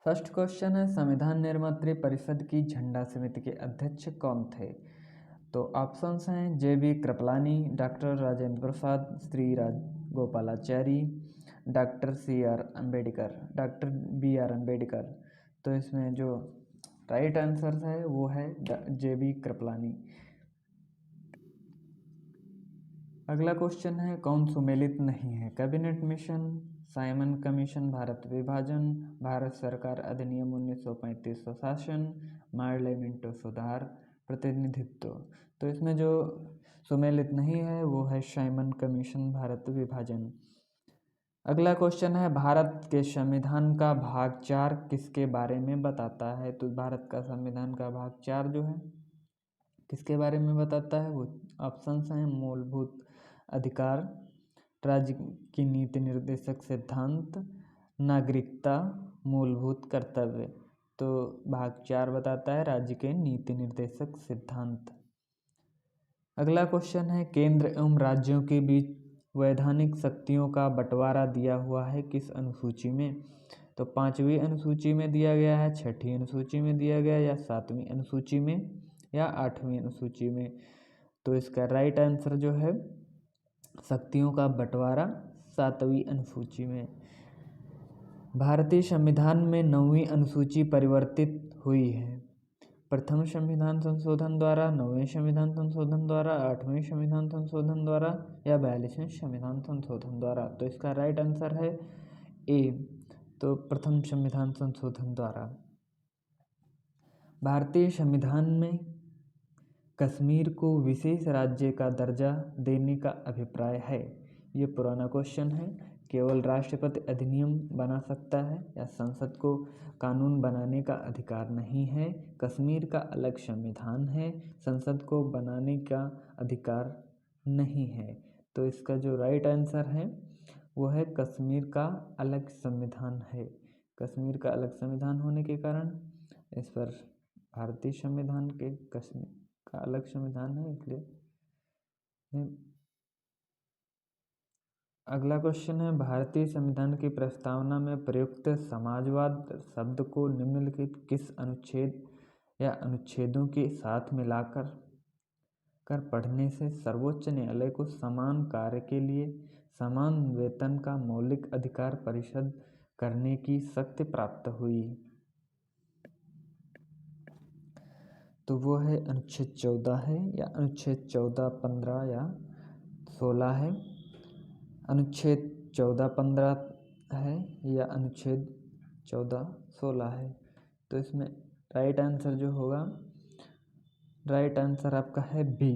First question है, संविधान निर्मात्री परिषद की झंडा समिति के अध्यक्ष कौन थे? तो ऑप्शंस हैं JB. Kripalani, doctor Rajendra Prasad, Shri Rajagopalachari, doctor B R. Ambedkar. तो इसमें जो राइट आंसर है वो है जे.बी. कृपलानी। अगला क्वेश्चन है, कौन सुमेलित नहीं है? Cabinet mission, Simon commission, Bharat विभाजन, भारत सरकार अधिनियम 1935 स्वशासन, मार्ले मिंटो सुधार, प्रतिनिधित्व। तो इसमें जो सुमेलित नहीं है वो है साइमन कमीशन, भारत विभाजन। अगला क्वेश्चन है, भारत के संविधान का भाग 4 किसके बारे में बताता है? तो भारत का संविधान का भाग 4 जो है किसके बारे में बताता है? वो ऑप्शंस हैं मूलभूत अधिकार, राज्य की नीति निर्देशक सिद्धांत, नागरिकता, मूलभूत कर्तव्य। तो भाग 4 बताता है राज्य के नीति निर्देशक सिद्धांत। अगला क्वेश्चन है, केंद्र एवं राज्यों के बीच वैधानिक शक्तियों का बंटवारा दिया हुआ है किस अनुसूची में? तो 5वीं अनुसूची में दिया गया है, 6ठी अनुसूची में दिया गया या 7वीं अनुसूची में या 8वीं अनुसूची में? तो इसका राइट आंसर जो है शक्तियों का बंटवारा 7वीं अनुसूची में। भारतीय संविधान में 9वीं अनुसूची परिवर्तित हुई है। प्रथम संविधान संशोधन द्वारा, 9वें संविधान संशोधन द्वारा, 8वें संविधान संशोधन द्वारा या 42वें संविधान संशोधन द्वारा? तो इसका राइट आंसर है ए, तो प्रथम संविधान संशोधन द्वारा। भारतीय संविधान में कश्मीर को विशेष राज्य का दर्जा देने का अभिप्राय है। ये पुराना क्वेश्चन है। केवल राष्ट्रपति अधिनियम बना सकता है या संसद को कानून बनाने का अधिकार नहीं है। कश्मीर का अलग संविधान है, संसद को बनाने का अधिकार नहीं है। तो इसका जो राइट आंसर है वो है कश्मीर का अलग संविधान है। कश्मीर का अलग संविधान होने के कारण इस पर भारतीय संविधान के कश्मीर का अलग संविधान है, इसलिए। अगला क्वेश्चन है, भारतीय संविधान की प्रस्तावना में प्रयुक्त समाजवाद शब्द को निम्नलिखित किस अनुच्छेद या अनुच्छेदों के साथ मिलाकर पढ़ने से सर्वोच्च न्यायालय को समान कार्य के लिए समान वेतन का मौलिक अधिकार परिषद करने की शक्ति प्राप्त हुई? तो वो है अनुच्छेद 14 है या अनुच्छेद 14, 15 या 16 है। अनुच्छेद 14, 15 है या अनुच्छेद 14, 16 है? तो इसमें राइट आंसर जो होगा, राइट आंसर आपका है बी,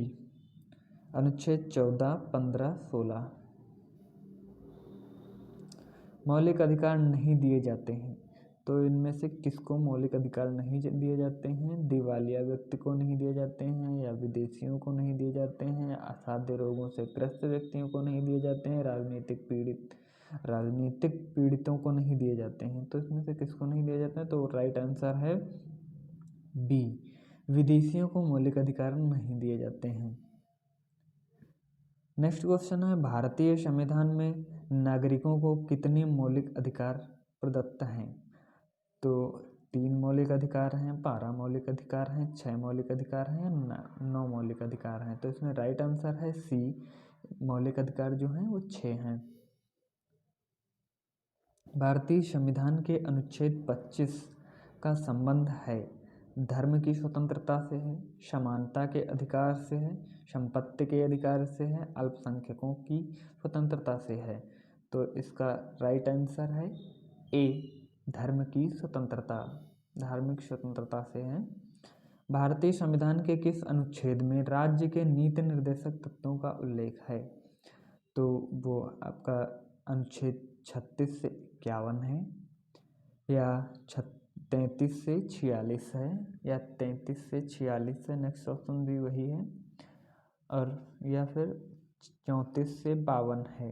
अनुच्छेद 14, 15, 16। मौलिक अधिकार नहीं दिए जाते हैं, तो इनमें से किसको मौलिक अधिकार नहीं दिए जाते हैं? दिवालिया व्यक्ति को नहीं दिए जाते हैं, या विदेशियों को नहीं दिए जाते हैं, या असाध्य रोगों से ग्रस्त व्यक्तियों को नहीं दिए जाते हैं, राजनीतिक पीड़ितों को नहीं दिए जाते हैं। तो इसमें से किसको नहीं दिए जाते हैं? तो राइट आंसर है बी, विदेशियों को मौलिक अधिकार नहीं दिए जाते हैं। नेक्स्ट क्वेश्चन है, भारतीय संविधान में नागरिकों को कितने मौलिक अधिकार प्रदत्त हैं? तो 3 मौलिक अधिकार हैं, 12 मौलिक अधिकार हैं, 6 मौलिक अधिकार हैं, 9 मौलिक अधिकार हैं। तो इसमें राइट आंसर है सी, मौलिक अधिकार जो हैं वो 6 हैं। भारतीय संविधान के अनुच्छेद 25 का संबंध है धर्म की स्वतंत्रता से है, समानता के अधिकार से है, संपत्ति के अधिकार से है, अल्पसंख्यकों की स्वतंत्रता से है। तो इसका राइट आंसर है ए, धर्म की स्वतंत्रता, धार्मिक स्वतंत्रता से है। भारतीय संविधान के किस अनुच्छेद में राज्य के नीति निर्देशक तत्वों का उल्लेख है? तो वो आपका अनुच्छेद 36 से 51 है, या 33 से 46 है, या 33 से 46 है, नेक्स्ट ऑप्शन भी वही है, और या फिर 34 से 52 है।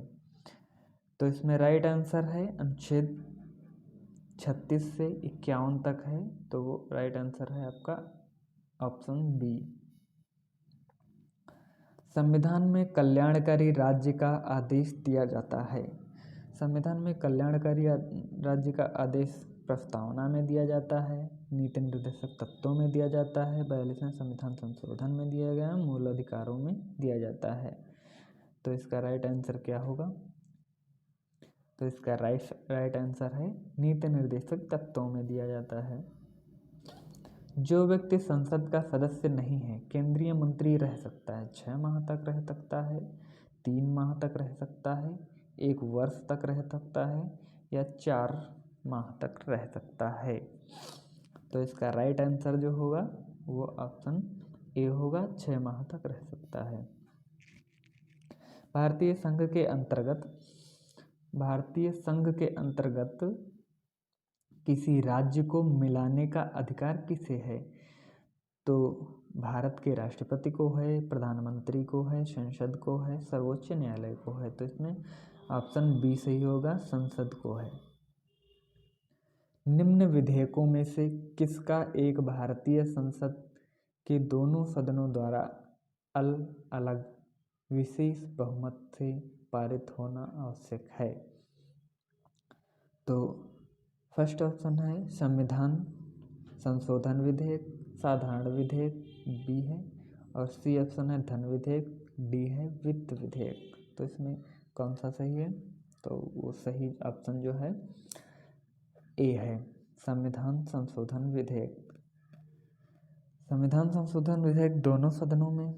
तो इसमें राइट आंसर है अनुच्छेद 36 से 51 तक है, तो वो राइट आंसर है आपका ऑप्शन बी। संविधान में कल्याणकारी राज्य का आदेश दिया जाता है। संविधान में कल्याणकारी राज्य का आदेश प्रस्तावना में दिया जाता है, नीति निर्देशक तत्वों में दिया जाता है, 42वें संविधान संशोधन में दिया गया, मूल अधिकारों में दिया जाता है। तो इसका राइट आंसर क्या होगा? तो इसका राइट आंसर है नीति निर्देशक तत्वों में दिया जाता है। जो व्यक्ति संसद का सदस्य नहीं है, केंद्रीय मंत्री रह सकता है, 6 माह तक रह सकता है, 3 माह तक रह सकता है, 1 वर्ष तक रह सकता है या 4 माह तक रह सकता है। तो इसका राइट आंसर जो होगा वो ऑप्शन ए होगा, 6 माह तक रह सकता है। भारतीय संघ के अंतर्गत किसी राज्य को मिलाने का अधिकार किसे है? तो भारत के राष्ट्रपति को है, प्रधानमंत्री को है, संसद को है, सर्वोच्च न्यायालय को है। तो इसमें ऑप्शन बी सही होगा, संसद को है। निम्न विधेयकों में से किसका एक भारतीय संसद के दोनों सदनों द्वारा अलग विशेष बहुमत से पारित होना आवश्यक है? तो फर्स्ट ऑप्शन है संविधान संशोधन विधेयक, साधारण विधेयक बी है, और सी ऑप्शन है धन विधेयक, डी है वित्त विधेयक। तो इसमें कौन सा सही है? तो वो सही ऑप्शन जो है ए है, संविधान संशोधन विधेयक। संविधान संशोधन विधेयक दोनों सदनों में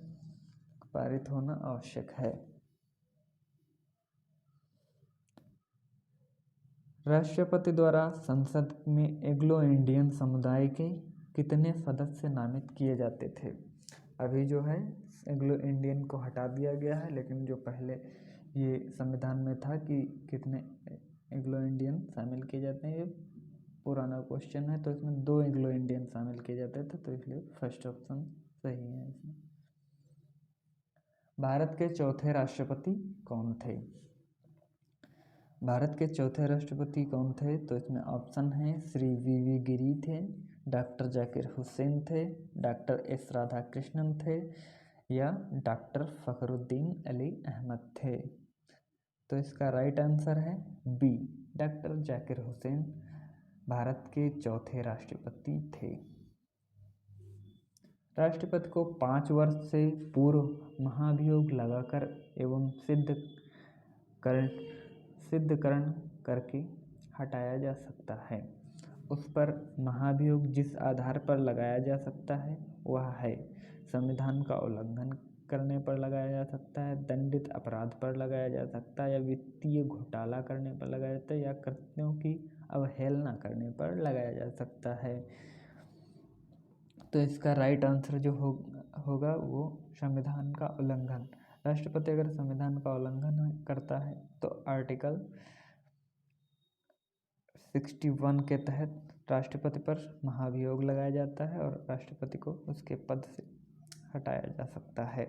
पारित होना आवश्यक है। राष्ट्रपति द्वारा संसद में एंग्लो इंडियन समुदाय के कितने सदस्य नामित किए जाते थे? अभी जो है एंग्लो इंडियन को हटा दिया गया है, लेकिन जो पहले ये संविधान में था कि कितने एंग्लो इंडियन शामिल किए जाते हैं, ये पुराना क्वेश्चन है। तो इसमें 2 एंग्लो इंडियन शामिल किए जाते थे, तो इसलिए फर्स्ट ऑप्शन सही है इसमें। भारत के चौथे राष्ट्रपति कौन थे? भारत के चौथे राष्ट्रपति कौन थे? तो इसमें ऑप्शन है श्री वी गिरी थे, डॉक्टर जाकिर हुसैन थे, डॉक्टर एस राधाकृष्णन थे या डॉक्टर फखरुद्दीन अली अहमद थे। तो इसका राइट आंसर है बी, डॉक्टर जाकिर हुसैन भारत के चौथे राष्ट्रपति थे। राष्ट्रपति को 5 वर्ष से पूर्व महाभियोग लगाकर एवं सिद्धकरण करके हटाया जा सकता है। उस पर महाभियोग जिस आधार पर लगाया जा सकता है वह है संविधान का उल्लंघन करने पर लगाया जा सकता है, दंडित अपराध पर लगाया जा सकता है, या वित्तीय घोटाला करने पर लगाया जाता है, या कृत्यों की अवहेलना करने पर लगाया जा सकता है। तो इसका राइट आंसर जो होगा वो संविधान का उल्लंघन। राष्ट्रपति अगर संविधान का उल्लंघन करता है तो आर्टिकल 61 के तहत राष्ट्रपति पर महाभियोग लगाया जाता है और राष्ट्रपति को उसके पद से हटाया जा सकता है।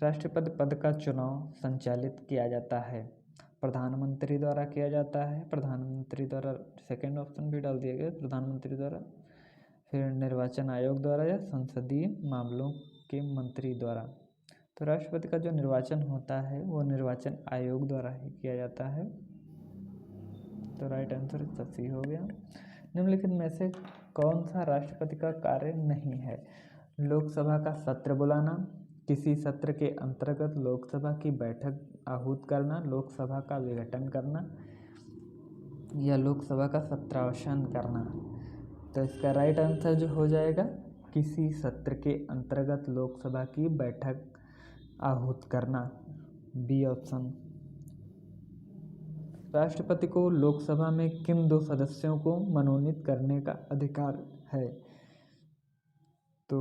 राष्ट्रपति पद का चुनाव संचालित किया जाता है, प्रधानमंत्री द्वारा किया जाता है, प्रधानमंत्री द्वारा, सेकंड ऑप्शन भी डाल दिया गया, प्रधानमंत्री द्वारा, फिर निर्वाचन आयोग द्वारा या संसदीय मामलों के मंत्री द्वारा। तो राष्ट्रपति का जो निर्वाचन होता है वो निर्वाचन आयोग द्वारा ही किया जाता है। तो राइट आंसर सही हो गया। निम्नलिखित में से कौन सा राष्ट्रपति का कार्य नहीं है? लोकसभा का सत्र बुलाना, किसी सत्र के अंतर्गत लोकसभा की बैठक आहूत करना, लोकसभा का विघटन करना या लोकसभा का सत्रावसान करना। तो इसका राइट आंसर जो हो जाएगा किसी सत्र के अंतर्गत लोकसभा की बैठक आहूत करना, बी ऑप्शन। राष्ट्रपति को लोकसभा में किन 2 सदस्यों को मनोनीत करने का अधिकार है? तो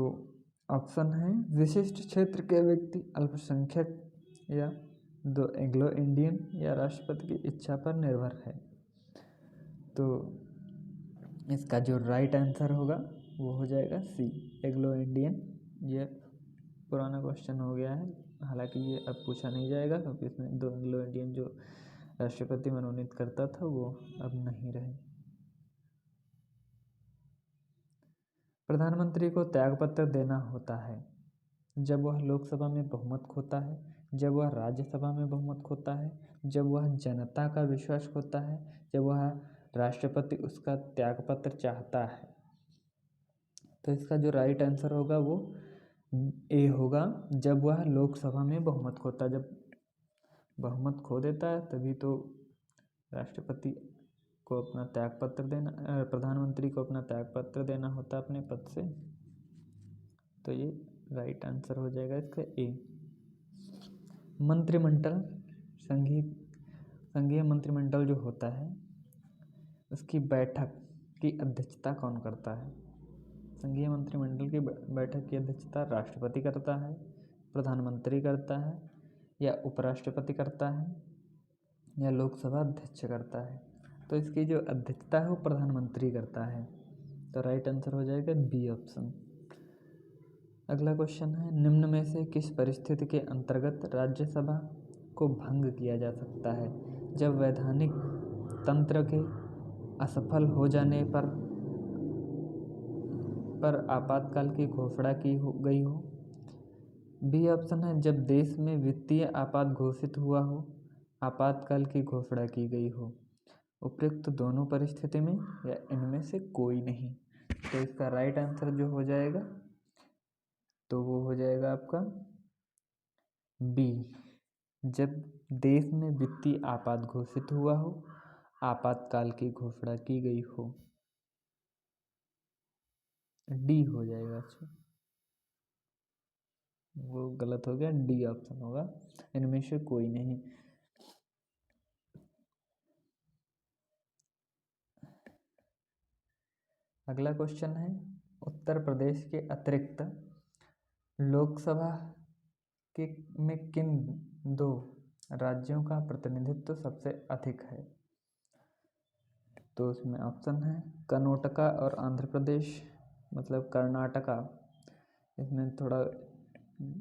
ऑप्शन है विशिष्ट क्षेत्र के व्यक्ति, अल्पसंख्यक या 2 एंग्लो इंडियन, या राष्ट्रपति की इच्छा पर निर्भर है। तो इसका जो राइट आंसर होगा वो हो जाएगा सी, एंग्लो इंडियन। ये पुराना क्वेश्चन हो गया है, हालांकि ये अब पूछा नहीं जाएगा क्योंकि इसमें 2 एंग्लो इंडियन जो राष्ट्रपति मनोनीत करता था वो अब नहीं रहे। प्रधानमंत्री को त्यागपत्र देना होता है जब वह लोकसभा में बहुमत खोता है, जब वह राज्यसभा में बहुमत खोता है, जब वह जनता का विश्वास खोता है, जब वह राष्ट्रपति उसका त्यागपत्र चाहता है। तो इसका जो राइट आंसर होगा वो ए होगा, जब वह लोकसभा में बहुमत खोता। जब बहुमत खो देता है तभी तो राष्ट्रपति को अपना त्यागपत्र देना, प्रधानमंत्री को अपना त्यागपत्र देना होता अपने पद से। तो ये राइट आंसर हो जाएगा इसका ए। मंत्रिमंडल, संघीय मंत्रिमंडल जो होता है उसकी बैठक की अध्यक्षता कौन करता है? संघीय मंत्रिमंडल की बैठक की अध्यक्षता राष्ट्रपति करता है, प्रधानमंत्री करता है, या उपराष्ट्रपति करता है, या लोकसभा अध्यक्ष करता है। तो इसकी जो अध्यक्षता है वो प्रधानमंत्री करता है। तो राइट आंसर हो जाएगा बी ऑप्शन। अगला क्वेश्चन है, निम्न में से किस परिस्थिति के अंतर्गत राज्यसभा को भंग किया जा सकता है? जब वैधानिक तंत्र के असफल हो जाने पर आपातकाल की घोषणा की गई हो। बी ऑप्शन है, जब देश में वित्तीय आपात घोषित हुआ हो, आपातकाल की घोषणा की गई हो। उपयुक्त दोनों परिस्थिति में या इनमें से कोई नहीं। तो इसका राइट आंसर जो हो जाएगा तो वो हो जाएगा आपका बी, जब देश में वित्तीय आपात घोषित हुआ हो, आपातकाल की घोषणा की गई हो। डी हो जाएगा। अच्छा, वो गलत हो गया, डी ऑप्शन होगा, इनमें से कोई नहीं। अगला क्वेश्चन है, उत्तर प्रदेश के अतिरिक्त लोकसभा में किन दो राज्यों का प्रतिनिधित्व सबसे अधिक है? तो उसमें ऑप्शन है कर्नाटका और आंध्र प्रदेश, मतलब कर्नाटका, इसमें थोड़ा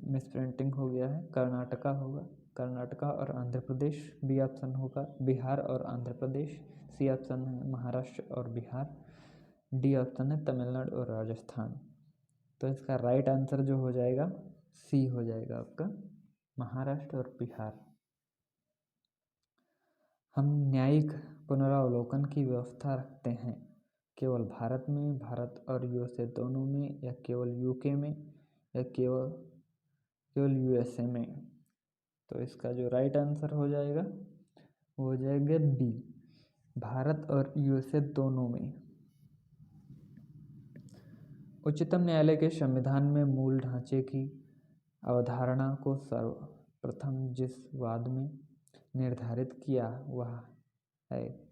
मिसप्रिंटिंग हो गया है, कर्नाटका होगा, कर्नाटका और आंध्र प्रदेश। बी ऑप्शन होगा बिहार और आंध्र प्रदेश। सी ऑप्शन है महाराष्ट्र और बिहार। डी ऑप्शन है तमिलनाडु और राजस्थान। तो इसका राइट आंसर जो हो जाएगा सी हो जाएगा आपका, महाराष्ट्र और बिहार। हम न्यायिक पुनरावलोकन की व्यवस्था रखते हैं केवल भारत में, भारत और यूएसए दोनों में, या केवल यूके में, या केवल यूएसए में? तो इसका जो राइट आंसर हो जाएगा वो हो जाएगा बी, भारत और यूएसए दोनों में। उच्चतम न्यायालय के संविधान में मूल ढांचे की अवधारणा को सर्वप्रथम जिस वाद में निर्धारित किया वह है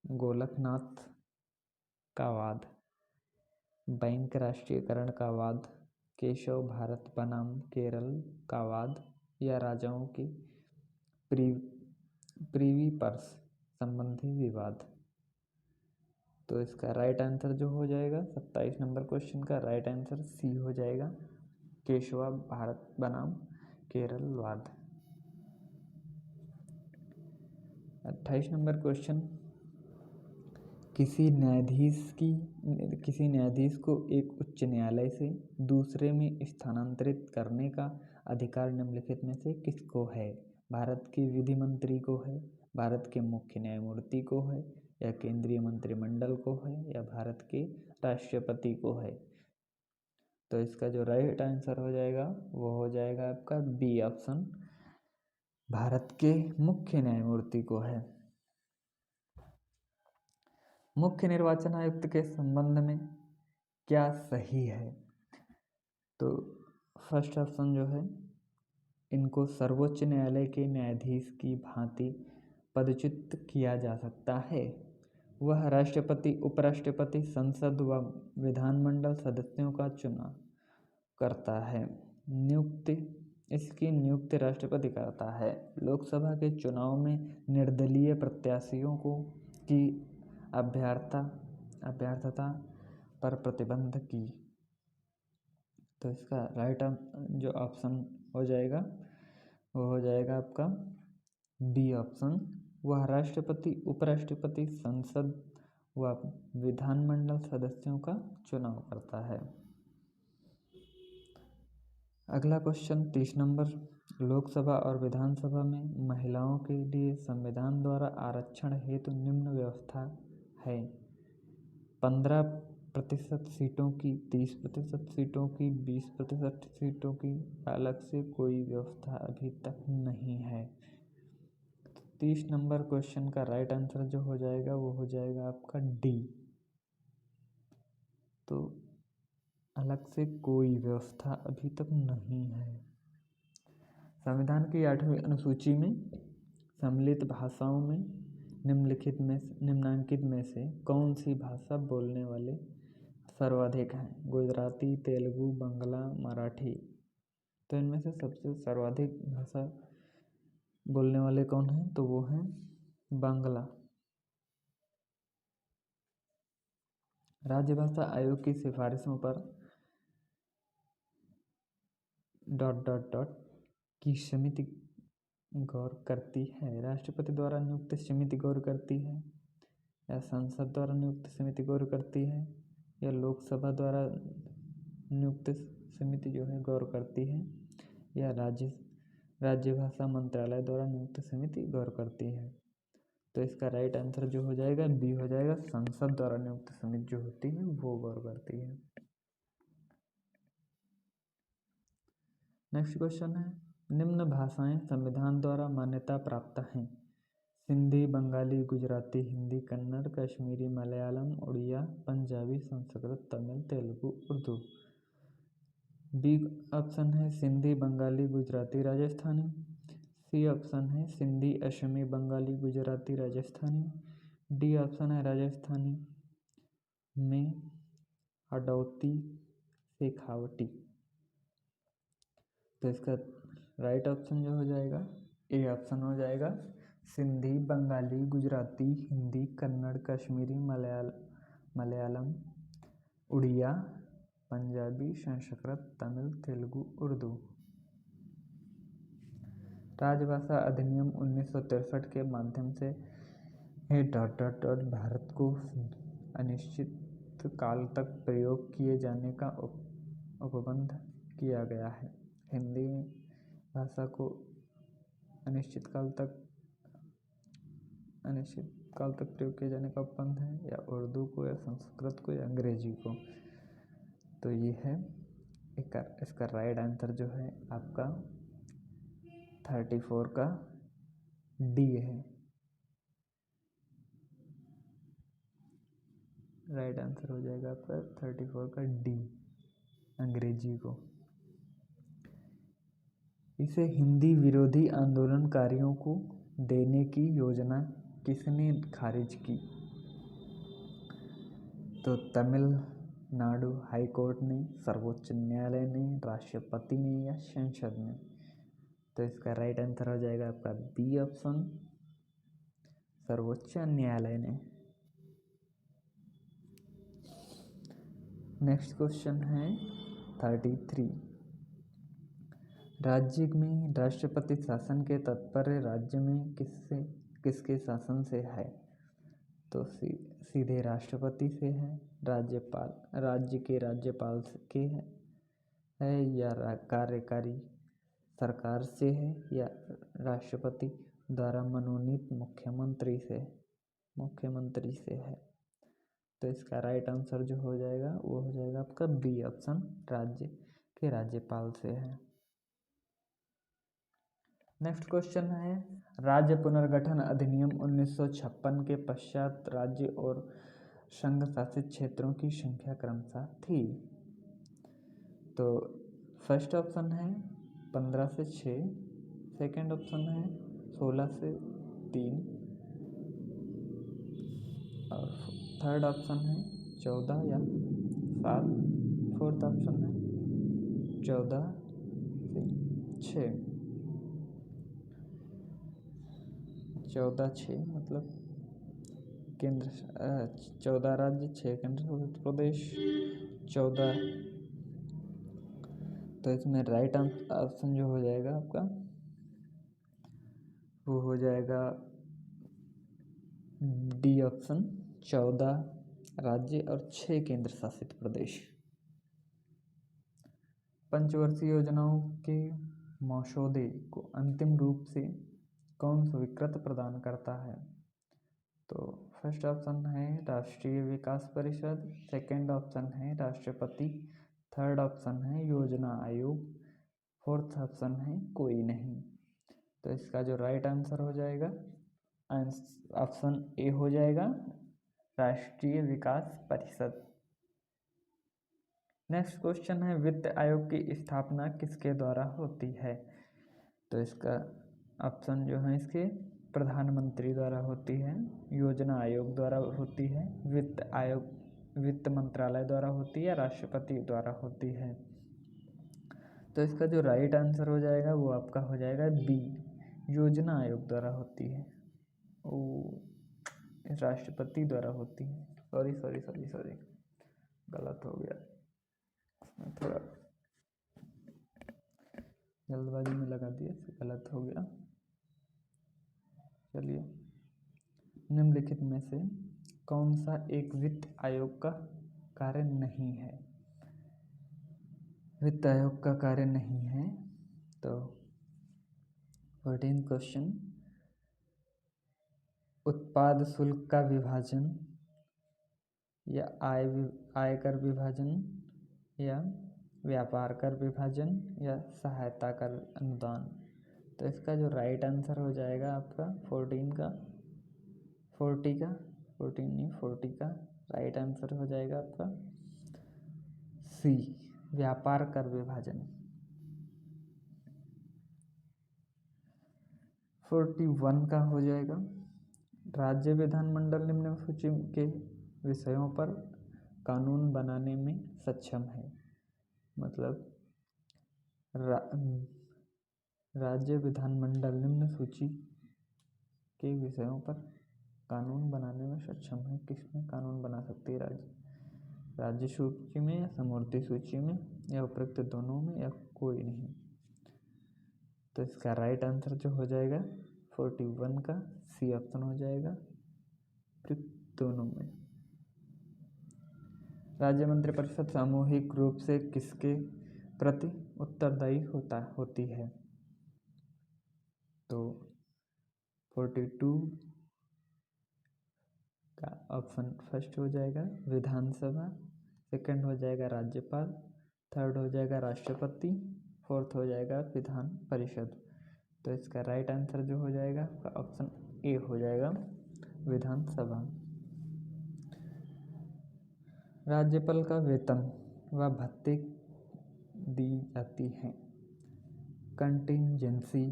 गोलकनाथ का वाद, बैंक राष्ट्रीयकरण का वाद, केशव भारत बनाम केरल का वाद, या राजाओं की प्रीवी पर्स संबंधी विवाद। तो इसका राइट आंसर जो हो जाएगा 27 नंबर क्वेश्चन का राइट आंसर सी हो जाएगा, केशवा भारत बनाम केरल वाद। 28 नंबर क्वेश्चन, किसी न्यायाधीश को एक उच्च न्यायालय से दूसरे में स्थानांतरित करने का अधिकार निम्नलिखित में से किसको है? भारत के विधि मंत्री को है, भारत के मुख्य न्यायमूर्ति को है, या केंद्रीय मंत्रिमंडल को है, या भारत के राष्ट्रपति को है? तो इसका जो राइट आंसर हो जाएगा वो हो जाएगा आपका बी ऑप्शन, भारत के मुख्य न्यायमूर्ति को है। मुख्य निर्वाचन आयुक्त के संबंध में क्या सही है? तो फर्स्ट ऑप्शन जो है, इनको सर्वोच्च न्यायालय के न्यायाधीश की भांति पदच्युत किया जा सकता है। वह राष्ट्रपति, उपराष्ट्रपति, संसद व विधानमंडल सदस्यों का चुनाव करता है। इसकी नियुक्ति राष्ट्रपति करता है। लोकसभा के चुनाव में निर्दलीय प्रत्याशियों की अभ्यर्थता पर प्रतिबंध की। तो इसका राइट जो ऑप्शन हो जाएगा वो हो जाएगा आपका बी ऑप्शन, वह राष्ट्रपति, उपराष्ट्रपति, संसद व विधानमंडल सदस्यों का चुनाव करता है। अगला क्वेश्चन 30 नंबर, लोकसभा और विधानसभा में महिलाओं के लिए संविधान द्वारा आरक्षण हेतु निम्न व्यवस्था है। 15% सीटों की, 30% सीटों की, 20% सीटों की, अलग से कोई व्यवस्था अभी तक नहीं है। 30 नंबर क्वेश्चन का राइट आंसर जो हो जाएगा वो हो जाएगा आपका डी। तो अलग से कोई व्यवस्था अभी तक नहीं है। संविधान की 8वीं अनुसूची में सम्मिलित भाषाओं में निम्नांकित में से कौन सी भाषा बोलने वाले सर्वाधिक हैं? गुजराती, तेलुगु, बंगला, मराठी। तो इनमें से सबसे सर्वाधिक भाषा बोलने वाले कौन हैं? तो वो हैं बांग्ला। राज्य भाषा आयोग की सिफारिशों पर ... की समिति गौर करती है। राष्ट्रपति द्वारा नियुक्त समिति गौर करती है, या संसद द्वारा नियुक्त समिति गौर करती है, या लोकसभा द्वारा नियुक्त समिति जो है गौर करती है, या राज्य भाषा मंत्रालय द्वारा नियुक्त समिति गौर करती है। तो इसका राइट आंसर जो हो जाएगा बी हो जाएगा, संसद द्वारा नियुक्त समिति जो होती है वो गौर करती है। नेक्स्ट क्वेश्चन है, निम्न भाषाएं संविधान द्वारा मान्यता प्राप्त हैं। सिंधी, बंगाली, गुजराती, हिंदी, कन्नड़, कश्मीरी, मलयालम, उड़िया, पंजाबी, संस्कृत, तमिल, तेलुगु, उर्दू। बी ऑप्शन है सिंधी, बंगाली, गुजराती, राजस्थानी। सी ऑप्शन है सिंधी, असमी, बंगाली, गुजराती, राजस्थानी। डी ऑप्शन है राजस्थानी में हाड़ौती, शेखावटी। तो इसका राइट ऑप्शन जो हो जाएगा ए ऑप्शन हो जाएगा, सिंधी, बंगाली, गुजराती, हिंदी, कन्नड़, कश्मीरी, मलयालम, उड़िया, पंजाबी, संस्कृत, तमिल, तेलुगु, उर्दू। राजभाषा अधिनियम 1963 के माध्यम से भारत को अनिश्चित काल तक प्रयोग किए जाने का उपबंध किया गया है। हिंदी भाषा को अनिश्चित काल तक प्रयोग किए जाने का उपबंध है, या उर्दू को, या संस्कृत को, या अंग्रेजी को। तो ये है इसका राइट आंसर जो है आपका 34 का डी है। राइट आंसर हो जाएगा आपका 34 का डी, अंग्रेजी को। इसे हिंदी विरोधी आंदोलनकारियों को देने की योजना किसने खारिज की? तो तमिलनाडु हाई कोर्ट ने, सर्वोच्च न्यायालय ने, राष्ट्रपति ने, या संसद ने। तो इसका राइट आंसर हो जाएगा आपका बी ऑप्शन, सर्वोच्च न्यायालय ने। नेक्स्ट क्वेश्चन है 33, राज्य में राष्ट्रपति शासन के तात्पर्य राज्य में किसके शासन से है? तो सीधे राष्ट्रपति से है, राज्य के राज्यपाल के है, या कार्यकारी सरकार से है, या राष्ट्रपति द्वारा मनोनीत मुख्यमंत्री से है। तो इसका राइट आंसर जो हो जाएगा वो हो जाएगा आपका बी ऑप्शन, राज्य के राज्यपाल से है। नेक्स्ट क्वेश्चन है, राज्य पुनर्गठन अधिनियम 1956 के पश्चात राज्य और संघ शासित क्षेत्रों की संख्या क्रमशः थी। तो फर्स्ट ऑप्शन है 15 से 6, सेकेंड ऑप्शन है 16 से 3, और थर्ड ऑप्शन है 14 या 7, फोर्थ ऑप्शन है 14 से 6। 14-6 मतलब 14 राज्य, 6 केंद्र शासित प्रदेश, 14। तो इसमें राइट ऑप्शन जो हो जाएगा आपका वो हो जाएगा डी ऑप्शन, 14 राज्य और 6 केंद्र शासित प्रदेश। पंचवर्षीय योजनाओं के मसौदे को अंतिम रूप से कौन स्वीकृत प्रदान करता है? तो फर्स्ट ऑप्शन है राष्ट्रीय विकास परिषद, सेकंड ऑप्शन है राष्ट्रपति, थर्ड ऑप्शन है योजना आयोग, फोर्थ ऑप्शन है कोई नहीं। तो इसका जो राइट आंसर हो जाएगा ऑप्शन ए हो जाएगा, राष्ट्रीय विकास परिषद। नेक्स्ट क्वेश्चन है वित्त आयोग की स्थापना किसके द्वारा होती है? तो इसका ऑप्शन जो है इसके प्रधानमंत्री द्वारा होती है, योजना आयोग द्वारा होती है, वित्त आयोग वित्त मंत्रालय द्वारा होती है, राष्ट्रपति द्वारा होती है। तो इसका जो राइट आंसर हो जाएगा वो आपका हो जाएगा बी, योजना आयोग द्वारा होती है, राष्ट्रपति द्वारा होती है। सॉरी गलत हो गया, थोड़ा जल्दबाजी में लगा दिया, गलत हो गया। चलिए, निम्नलिखित में से कौन सा एक वित्त आयोग का कार्य नहीं है? वित्त आयोग का कार्य नहीं है। तो 14 क्वेश्चन, उत्पाद शुल्क का विभाजन या आयकर विभाजन या व्यापार कर विभाजन या सहायता कर अनुदान। तो इसका जो राइट आंसर हो जाएगा आपका 40 का राइट आंसर हो जाएगा आपका सी, व्यापार कर विभाजन। 41 का हो जाएगा राज्य विधानमंडल निम्न सूची के विषयों पर कानून बनाने में सक्षम है। मतलब राज्य विधानमंडल निम्न सूची के विषयों पर कानून बनाने में सक्षम है। किसमें कानून बना सकती है? राज्य सूची में या समवर्ती सूची में या उपरोक्त दोनों में या कोई नहीं। तो इसका राइट आंसर जो हो जाएगा 41 का सी ऑप्शन हो जाएगा, दोनों में। राज्य मंत्रिपरिषद सामूहिक रूप से किसके प्रति उत्तरदायी होती है? तो 42 का ऑप्शन फर्स्ट हो जाएगा विधानसभा, सेकंड हो जाएगा राज्यपाल, थर्ड हो जाएगा राष्ट्रपति, फोर्थ हो जाएगा विधान परिषद। तो इसका राइट आंसर जो हो जाएगा ऑप्शन ए हो जाएगा, विधानसभा। राज्यपाल का वेतन व भत्ते दी जाती हैं कंटिजेंसी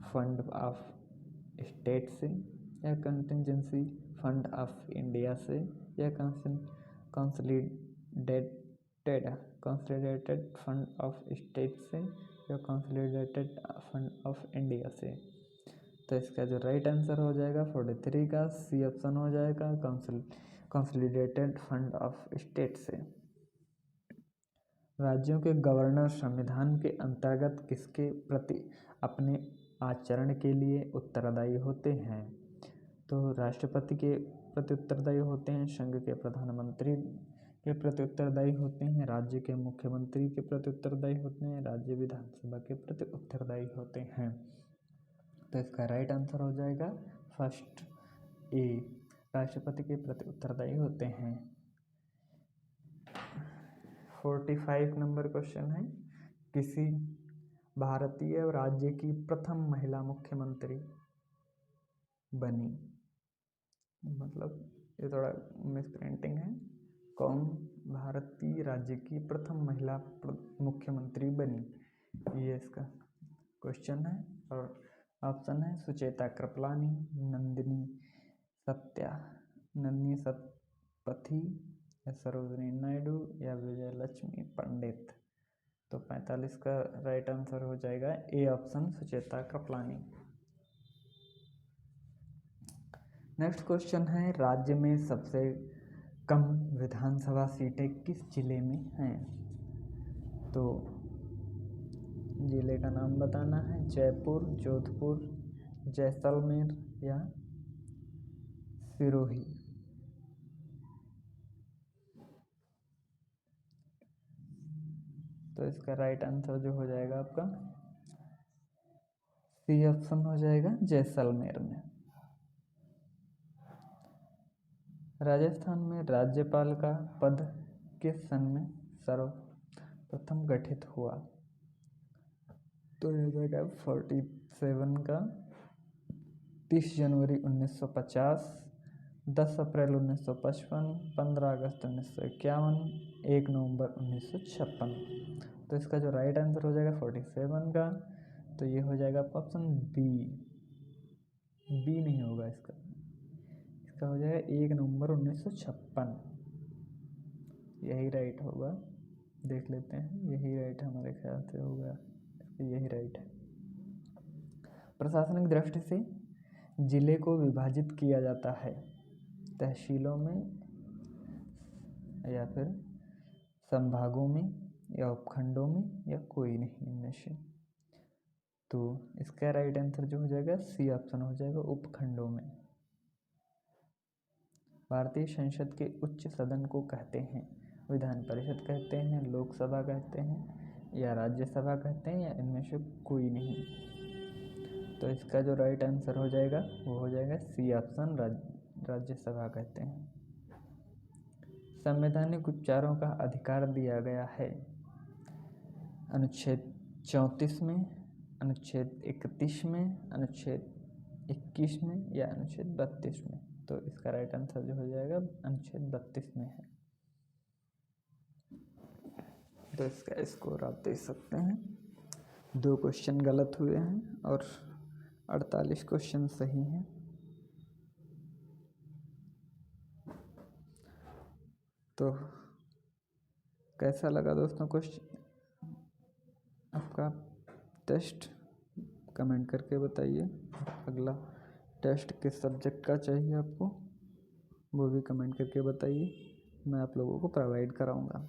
फंड ऑफ स्टेट से या कंटिजेंसी फंड ऑफ इंडिया से या कंसोलिडेटेड फंड ऑफ स्टेट से या कंसोलिडेटेड फंड ऑफ इंडिया से। तो इसका जो राइट आंसर हो जाएगा 43 का सी ऑप्शन हो जाएगा, कंसोलिडेटेड फंड ऑफ स्टेट से। राज्यों के गवर्नर संविधान के अंतर्गत किसके प्रति अपने आचरण के लिए उत्तरदायी होते हैं? तो राष्ट्रपति के प्रति उत्तरदायी होते हैं, संघ के प्रधानमंत्री के प्रति उत्तरदायी होते हैं, राज्य के मुख्यमंत्री के प्रति उत्तरदायी होते हैं, राज्य विधानसभा के प्रति उत्तरदायी होते हैं। तो इसका राइट आंसर हो जाएगा फर्स्ट ए, राष्ट्रपति के प्रति उत्तरदायी होते हैं। 45 नंबर क्वेश्चन है, किसी भारतीय राज्य की प्रथम महिला मुख्यमंत्री बनी। मतलब ये थोड़ा मिस प्रिंटिंग है, कौन भारतीय राज्य की प्रथम महिला मुख्यमंत्री बनी, ये इसका क्वेश्चन है। और ऑप्शन है सुचेता कृपलानी, नंदिनी सतपथी या सरोजिनी नायडू या विजय लक्ष्मी पंडित। तो 45 का राइट आंसर हो जाएगा A option, Sucheta Kripalani. Next question है, राज्य में सबसे कम विधानसभा सीटें किस जिले में हैं? तो जिले का नाम बताना है, जयपुर, जोधपुर, जैसलमेर या सिरोही। तो तो इसका राइट आंसर जो हो जाएगा आपका सी ऑप्शन हो जाएगा, जैसलमेर में। राजस्थान में राज्यपाल का पद किस सन में सर्वप्रथम गठित हुआ? तो यह हो जाएगा 47 का 30 जनवरी 1950, 10 अप्रैल 1955, 15 अगस्त 1951, 1 नवंबर 1956। तो इसका जो राइट आंसर हो जाएगा 47 का, तो ये हो जाएगा आपका ऑप्शन बी नहीं होगा इसका हो जाएगा 1 नवंबर 1956। यही राइट होगा, देख लेते हैं। यही राइट हमारे ख्याल से होगा, यही राइट है। प्रशासनिक दृष्टि से जिले को विभाजित किया जाता है तहसीलों में या फिर संभागों में या उपखंडों में या कोई नहीं इनमें से। तो इसका राइट आंसर जो हो जाएगा सी ऑप्शन हो जाएगा, उपखंडों में। भारतीय संसद के उच्च सदन को कहते हैं? विधान परिषद कहते हैं, लोकसभा कहते हैं या राज्यसभा कहते हैं या इनमें से कोई नहीं। तो इसका जो राइट आंसर हो जाएगा वो हो जाएगा सी ऑप्शन, राज्यसभा कहते हैं। संवैधानिक उपचारों का अधिकार दिया गया है अनुच्छेद 34 में, अनुच्छेद 31 में, अनुच्छेद 21 में या अनुच्छेद 32 में। तो इसका राइट आंसर जो हो जाएगा अनुच्छेद 32 में है। तो इसका स्कोर आप देख सकते हैं, 2 क्वेश्चन गलत हुए हैं और 48 क्वेश्चन सही हैं। तो कैसा लगा दोस्तों क्वेश्चन आपका टेस्ट? कमेंट करके बताइए। अगला टेस्ट किस सब्जेक्ट का चाहिए आपको, वो भी कमेंट करके बताइए, मैं आप लोगों को प्रोवाइड कराऊंगा।